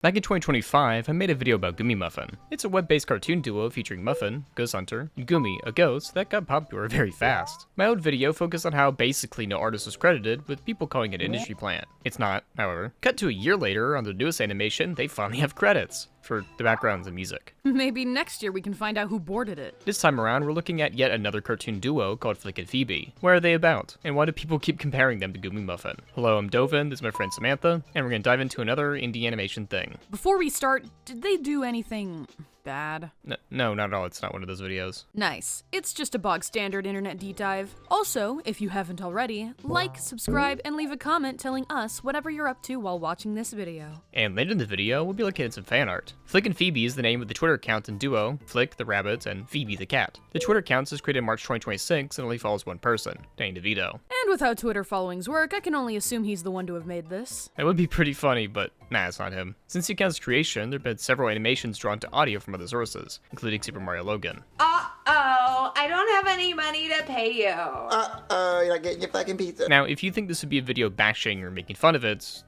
Back in 2025, I made a video about GOOMMYMUFFIN. It's a web-based cartoon duo featuring Muffin, Ghost Hunter, and Goomy, a ghost, that got popular very fast. My old video focused on how basically no artist was credited, with people calling it an industry plant. It's not, however. Cut to a year later, on the newest animation, they finally have credits for the backgrounds and music. Maybe next year we can find out who boarded it. This time around, we're looking at yet another cartoon duo called FlickandPhoebe. Where are they about? And why do people keep comparing them to GOOMMYMUFFIN? Hello, I'm Dovin, this is my friend Samantha, and we're gonna dive into another indie animation thing. Before we start, did they do anything bad? No, not at all. It's not one of those videos. Nice. It's just a bog standard internet deep dive. Also, if you haven't already, like, subscribe, and leave a comment telling us whatever you're up to while watching this video. And later in the video, we'll be looking at some fan art. FlickandPhoebe is the name of the Twitter account and duo, Flick the rabbit and Phoebe the cat. The Twitter account was created in March 2026 and only follows one person, Danny DeVito. And with how Twitter followings work, I can only assume he's the one to have made this. It would be pretty funny, but nah, it's not him. Since the account's creation, there have been several animations drawn to audio from other sources, including Super Mario Logan. Uh-oh, I don't have any money to pay you. Uh-oh, you're not getting your fucking pizza. Now, if you think this would be a video bashing or making fun of it,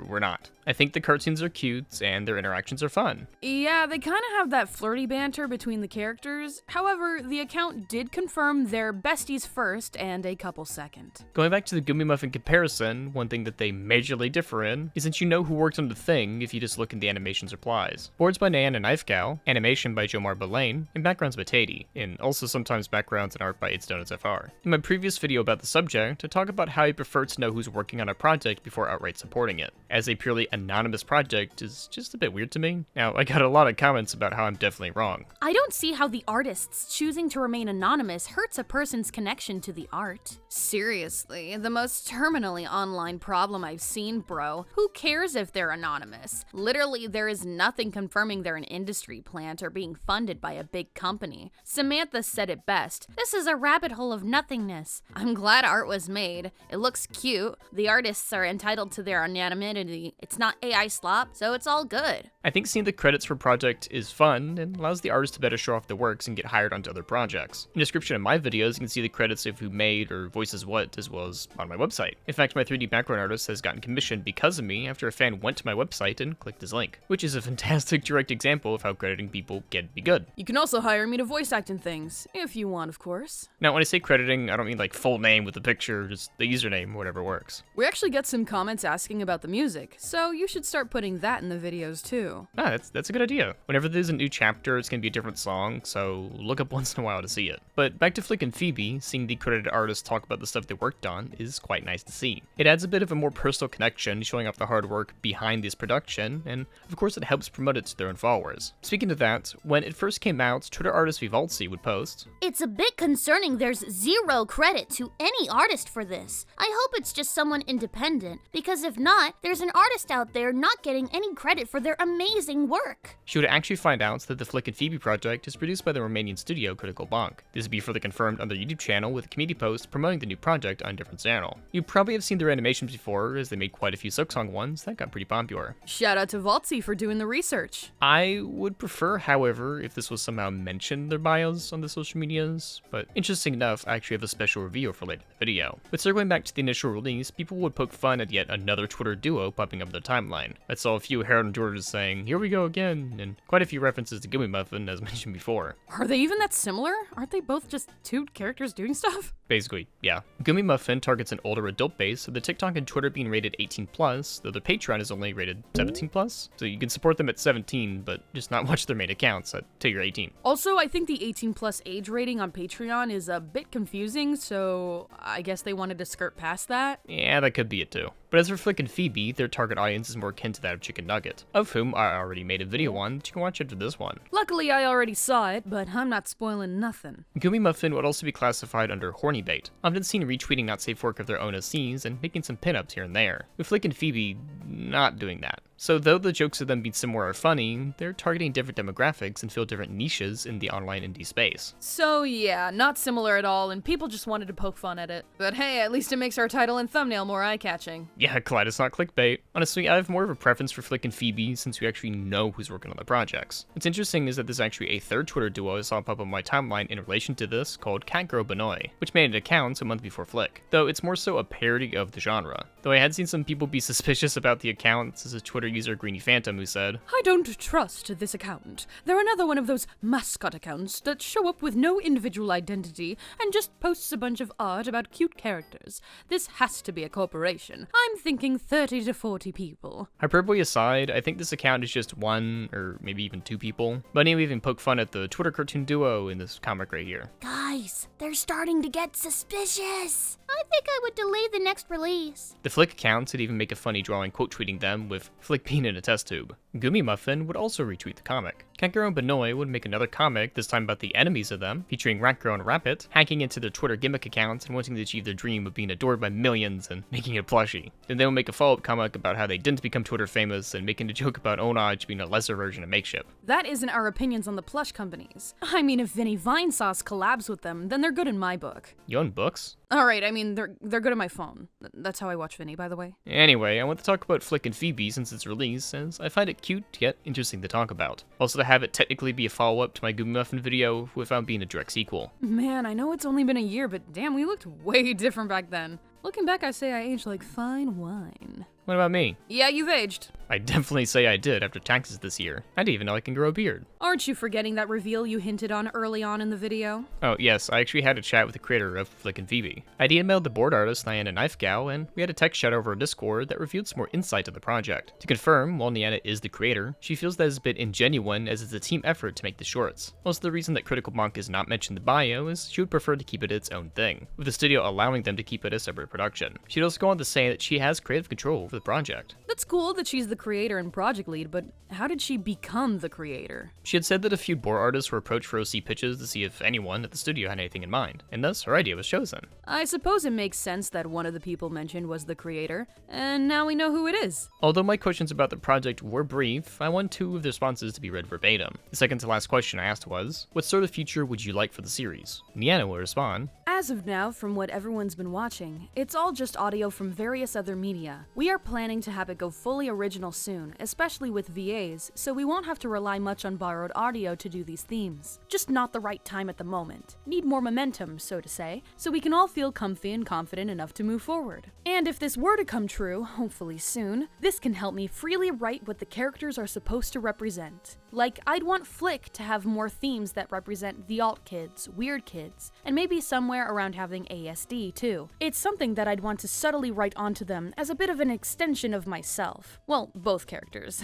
we're not. I think the cartoons are cute, and their interactions are fun. Yeah, they kind of have that flirty banter between the characters. However, the account did confirm they're besties first and a couple second. Going back to the GOOMMYMUFFIN comparison, one thing that they majorly differ in is that you know who worked on the thing if you just look in the animation's replies. Boards by Nan and Knife Gal, animation by Jomar Belaine, and backgrounds by Tady, and also sometimes backgrounds and art by It's Donuts FR. In my previous video about the subject, I talk about how I prefer to know who's working on a project before outright supporting it, as a purely anonymous project is just a bit weird to me. Now, I got a lot of comments about how I'm definitely wrong. I don't see how the artists choosing to remain anonymous hurts a person's connection to the art. Seriously, the most terminally online problem I've seen, bro. Who cares if they're anonymous? Literally, there is nothing confirming they're an industry plant or being funded by a big company. Samantha said it best. This is a rabbit hole of nothingness. I'm glad art was made. It looks cute. The artists are entitled to their anonymity. It's not AI slop, so it's all good. I think seeing the credits for project is fun and allows the artist to better show off their works and get hired onto other projects. In the description of my videos, you can see the credits of who made or voices what, as well as on my website. In fact, my 3D background artist has gotten commissioned because of me after a fan went to my website and clicked his link, which is a fantastic direct example of how crediting people can be good. You can also hire me to voice act in things, if you want, of course. Now, when I say crediting, I don't mean like full name with the picture, just the username, whatever works. We actually get some comments asking about the music, so you should start putting that in the videos too. Ah, that's a good idea. Whenever there's a new chapter, it's gonna be a different song, so look up once in a while to see it. But back to FlickandPhoebe, seeing the credited artists talk about the stuff they worked on is quite nice to see. It adds a bit of a more personal connection, showing off the hard work behind this production, and of course it helps promote it to their own followers. Speaking of that, when it first came out, Twitter artist Vivaldi would post, It's a bit concerning there's zero credit to any artist for this. I hope it's just someone independent, because if not, there's an artist out there not getting any credit for their amazing work. She would actually find out that the FlickandPhoebe project is produced by the Romanian studio Critical Bonk. This would be further confirmed on their YouTube channel with a community post promoting the new project on a different channel. You probably have seen their animations before, as they made quite a few Silksong ones that got pretty popular. Shout out to Valtzy for doing the research. I would prefer, however, if this was somehow mentioned in their bios on the social medias, but interesting enough, I actually have a special review for later in the video. But circling back to the initial release, people would poke fun at yet another Twitter duo popping up in their timeline. I saw a few Harold and Georges saying, "Here we go again," and quite a few references to GOOMMYMUFFIN as mentioned before. Are they even that similar? Aren't they both just two characters doing stuff? Basically, yeah. GOOMMYMUFFIN targets an older adult base, with the TikTok and Twitter being rated 18+, though their Patreon is only rated 17+. So you can support them at 17, but just not watch their main accounts until you're 18. Also, I think the 18+ age rating on Patreon is a bit confusing, so I guess they wanted to skirt past that. Yeah, that could be it too. But as for FlickandPhoebe, their target audience is more akin to that of Chicken Nugget, of whom I already made a video on that you can watch after this one. Luckily, I already saw it, but I'm not spoiling nothing. GOOMMYMUFFIN would also be classified under horny bait, often seen retweeting not safe work of their own as scenes and making some pinups here and there, with FlickandPhoebe not doing that. So though the jokes of them being similar are funny, they're targeting different demographics and fill different niches in the online indie space. So yeah, not similar at all, and people just wanted to poke fun at it. But hey, at least it makes our title and thumbnail more eye-catching. Yeah, glad it's not clickbait. Honestly, I have more of a preference for FlickandPhoebe since we actually know who's working on the projects. What's interesting is that there's actually a third Twitter duo I saw pop up on my timeline in relation to this called Catgirl Benoy, which made an account a month before Flick, though it's more so a parody of the genre. Though I had seen some people be suspicious about the accounts as a Twitter Twitter user Greeny Phantom, who said, I don't trust this account. They're another one of those mascot accounts that show up with no individual identity and just posts a bunch of art about cute characters. This has to be a corporation. I'm thinking 30 to 40 people. Hyperbole aside, I think this account is just one, or maybe even two people. Bunny will even poke fun at the Twitter cartoon duo in this comic right here. Guys, they're starting to get suspicious. I think I would delay the next release. The Flick accounts would even make a funny drawing quote tweeting them with Flick being in a test tube. GOOMMYMUFFIN would also retweet the comic. Catgirl and Benoy would make another comic, this time about the enemies of them, featuring Ratgirl and Rabbit, hacking into their Twitter gimmick accounts and wanting to achieve their dream of being adored by millions and making it a plushie. Then they would make a follow-up comic about how they didn't become Twitter famous and making a joke about Onage being a lesser version of Makeship. That isn't our opinions on the plush companies. I mean, if Vinny Vinesauce collabs with them, then they're good in my book. You own books? Alright, I mean, they're good on my phone. That's how I watch Vinny, by the way. Anyway, I want to talk about FlickandPhoebe since its release, as I find it cute yet interesting to talk about. Also to have it technically be a follow-up to my GOOMMYMUFFIN video without being a direct sequel. Man, I know it's only been a year, but damn, we looked way different back then. Looking back, I say I aged like fine wine. What about me? Yeah, you've aged. I definitely say I did after taxes this year. I didn't even know I can grow a beard. Aren't you forgetting that reveal you hinted on early on in the video? Oh yes, I actually had a chat with the creator of FlickandPhoebe. I emailed the board artist Niana Knifegow, and we had a text chat over Discord that revealed some more insight to the project. To confirm, while Niana is the creator, she feels that it's a bit ingenuine as it's a team effort to make the shorts. Also, the reason that Critical Monk is not mentioned in the bio is she would prefer to keep it its own thing, with the studio allowing them to keep it a separate production. She'd also go on to say that she has creative control over the project. That's cool that she's the creator and project lead, but how did she become the creator? She had said that a few board artists were approached for OC pitches to see if anyone at the studio had anything in mind, and thus her idea was chosen. I suppose it makes sense that one of the people mentioned was the creator, and now we know who it is. Although my questions about the project were brief, I want two of the responses to be read verbatim. The second to last question I asked was, what sort of future would you like for the series? Niana will respond, As of now, from what everyone's been watching, it's all just audio from various other media. We are planning to have it go fully original soon, especially with VAs, so we won't have to rely much on borrowed audio to do these themes. Just not the right time at the moment. Need more momentum, so to say, so we can all feel comfy and confident enough to move forward. And if this were to come true, hopefully soon, this can help me freely write what the characters are supposed to represent. Like, I'd want Flick to have more themes that represent the alt kids, weird kids, and maybe somewhere around having ASD too. It's something that I'd want to subtly write onto them as a bit of an extension of myself. Well, both characters.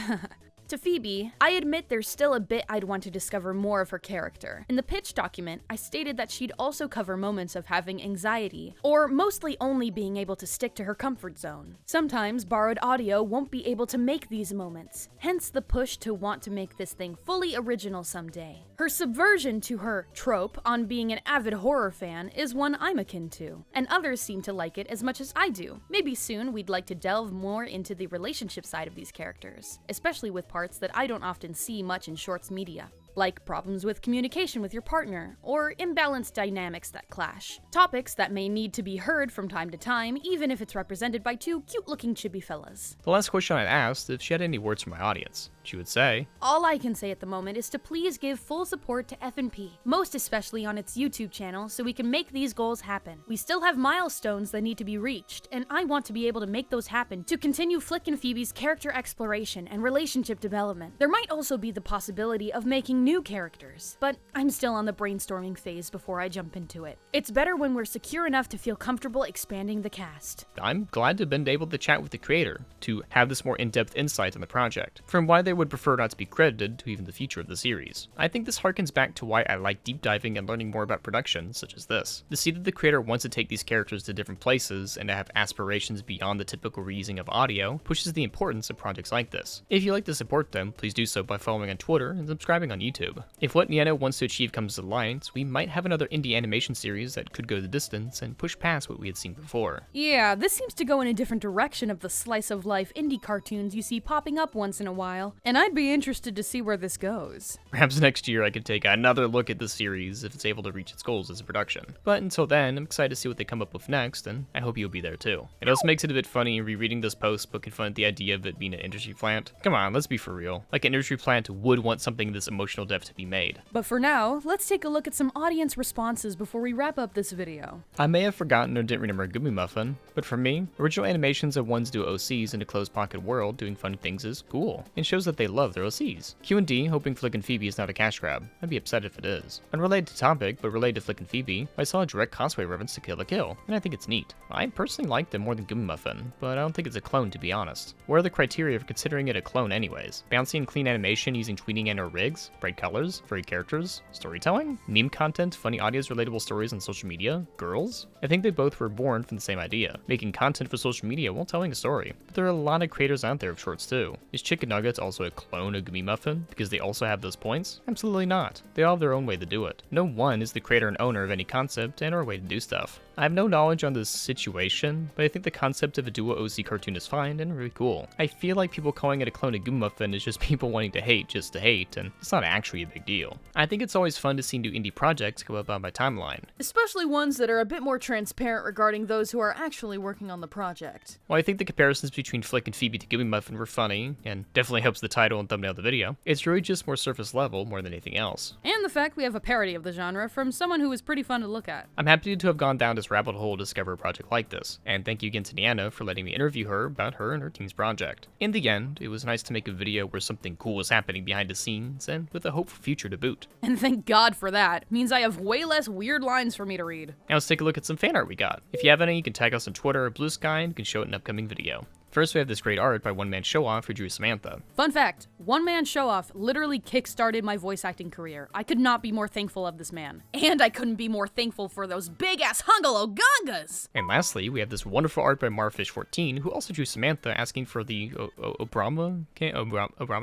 To Phoebe, I admit there's still a bit I'd want to discover more of her character. In the pitch document, I stated that she'd also cover moments of having anxiety, or mostly only being able to stick to her comfort zone. Sometimes borrowed audio won't be able to make these moments, hence the push to want to make this thing fully original someday. Her subversion to her trope on being an avid horror fan is one I'm akin to, and others seem to like it as much as I do. Maybe soon we'd like to delve more into the relationship side of these characters, especially with parts that I don't often see much in shorts media, like problems with communication with your partner, or imbalanced dynamics that clash. Topics that may need to be heard from time to time, even if it's represented by two cute-looking chibi fellas. The last question I asked if she had any words for my audience. She would say, All I can say at the moment is to please give full support to F&P, most especially on its YouTube channel, so we can make these goals happen. We still have milestones that need to be reached, and I want to be able to make those happen to continue FlickandPhoebe's character exploration and relationship development. There might also be the possibility of making new characters, but I'm still on the brainstorming phase before I jump into it. It's better when we're secure enough to feel comfortable expanding the cast. I'm glad to have been able to chat with the creator, to have this more in-depth insight on the project, from why they would prefer not to be credited to even the future of the series. I think this harkens back to why I like deep diving and learning more about productions such as this. To see that the creator wants to take these characters to different places and to have aspirations beyond the typical reusing of audio pushes the importance of projects like this. If you like to support them, please do so by following on Twitter and subscribing on YouTube. If what Niana wants to achieve comes to light, we might have another indie animation series that could go the distance and push past what we had seen before. Yeah, this seems to go in a different direction of the slice of life indie cartoons you see popping up once in a while, and I'd be interested to see where this goes. Perhaps next year I could take another look at this series if it's able to reach its goals as a production. But until then, I'm excited to see what they come up with next, and I hope you'll be there too. It also makes it a bit funny rereading this post poking fun at the idea of it being an industry plant. Come on, let's be for real. Like an industry plant would want something this emotional additional depth to be made. But for now, let's take a look at some audience responses before we wrap up this video. I may have forgotten or didn't remember GOOMMYMUFFIN, but for me, original animations of ones do OCs in a closed pocket world doing fun things is cool, and shows that they love their OCs. Q&D hoping FlickandPhoebe is not a cash grab. I'd be upset if it is. Unrelated to topic, but related to FlickandPhoebe, I saw a direct cosplay reference to Kill la Kill, and I think it's neat. I personally like them more than GOOMMYMUFFIN, but I don't think it's a clone to be honest. What are the criteria for considering it a clone anyways? Bouncy and clean animation using tweeting and or rigs, bright colors, furry characters, storytelling, meme content, funny audios, relatable stories on social media, girls? I think they both were born from the same idea, making content for social media while telling a story. But there are a lot of creators out there of shorts too. Is Chicken Nuggets also a clone of GOOMMYMUFFIN because they also have those points? Absolutely not. They all have their own way to do it. No one is the creator and owner of any concept and or way to do stuff. I have no knowledge on this situation, but I think the concept of a dual OC cartoon is fine and really cool. I feel like people calling it a clone of GOOMMYMUFFIN is just people wanting to hate just to hate, and it's not actually a big deal. I think it's always fun to see new indie projects come up on my timeline. Especially ones that are a bit more transparent regarding those who are actually working on the project. While I think the comparisons between FlickandPhoebe to GOOMMYMUFFIN were funny, and definitely helps the title and thumbnail of the video, it's really just more surface level more than anything else. And the fact we have a parody of the genre from someone who is pretty fun to look at. I'm happy to have gone down this rabbit hole to discover a project like this, and thank you again to Deanna for letting me interview her about her and her team's project. In the end, it was nice to make a video where something cool was happening behind the scenes, and with a hope for future to boot. And thank God for that. It means I have way less weird lines for me to read. Now let's take a look at some fan art we got. If you have any, you can tag us on Twitter or Blue Sky and you can show it in an upcoming video. First, we have this great art by One Man Show Off who drew Samantha. Fun fact, One Man Show Off literally kickstarted my voice acting career. I could not be more thankful of this man. And I couldn't be more thankful for those big-ass hungalo gongas! And lastly, we have this wonderful art by Marfish14 who also drew Samantha asking for the Obrama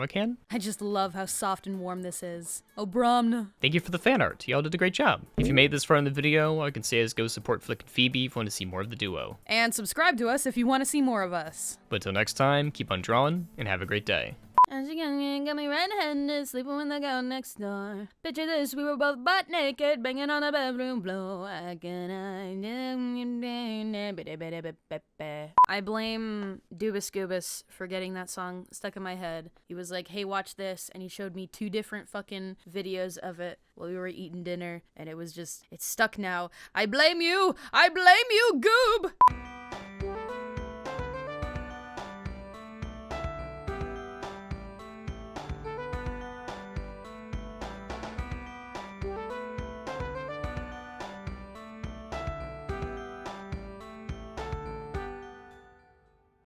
can? I just love how soft and warm this is. Obramna. Thank you for the fan art. Y'all did a great job. If you made this far in the video, all I can say is go support FlickandPhoebe if you want to see more of the duo. And subscribe to us if you want to see more of us. But until next time, keep on drawing, and have a great day. And she got me red-handed, sleeping with the girl next door. Picture this, we were both butt naked, banging on the bedroom floor. I blame Doobus for getting that song stuck in my head. He was like, hey, watch this, and he showed me 2 different fucking videos of it while we were eating dinner, and it was just, it's stuck now. I blame you, Goob!